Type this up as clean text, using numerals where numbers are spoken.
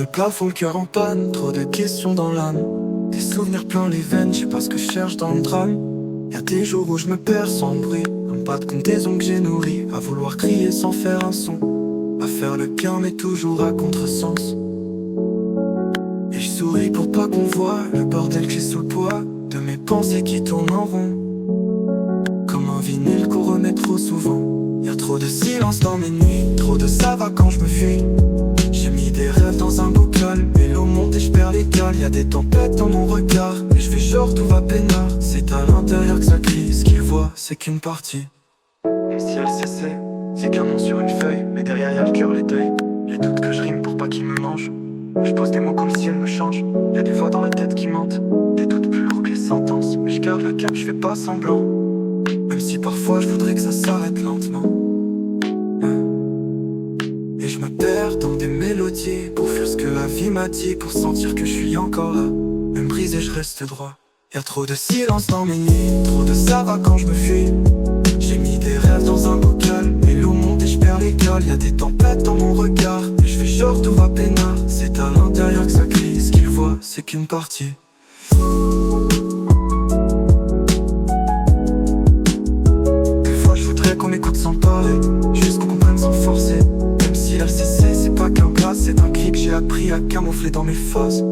le plafond, le cœur en panne, trop de questions dans l'âme. Des souvenirs plein les veines, je sais pas ce que je cherche dans le drame. Y'a des jours où je me perds sans bruit, un pas de comptaison que j'ai nourri, à vouloir crier sans faire un son, à faire le bien mais toujours à contresens. Et je souris pour pas qu'on voit le bordel que j'ai sous le poids de mes pensées qui tournent en rond, comme un vinyle qu'on remet trop souvent. Y'a trop de silence dans mes nuits, trop de ça va quand je me fuis. J'ai mis des rêves dans un bocal, mais l'eau monte et je perds les cales. Y'a des tempêtes dans mon regard, mais je fais genre tout va peinard. C'est à l'intérieur que ça crie, ce qu'il voit c'est qu'une partie. Et si elle cessait, c'est qu'un nom sur une feuille, mais derrière y'a le cœur, les deuils, les doutes que je rime pour pas qu'ils me mangent. Je pose des mots comme si elle me change, y'a des voix dans la tête qui mentent, des doutes plus lourds que les sentences, mais je garde le cap, je fais pas semblant. Même si parfois je voudrais que ça s'arrête lentement. Et je me perds dans des mélodies, pour fuir ce que la vie m'a dit, pour sentir que je suis encore là. Même brisé je reste droit. Y'a trop de silence dans mes nuits, trop de ça va quand je me fuis. J'ai mis des rêves dans un bocal, et l'eau monte et je perds les cales. Y'a des tempêtes dans mon regard, et je fais genre tout va peinard. C'est à l'intérieur que ça crie, ce qu'il voit c'est qu'une partie. Qu'on écoute sans parler, juste qu'on comprenne sans forcer. Même si LCC c'est pas qu'un plat, c'est un cri que j'ai appris à camoufler dans mes faces.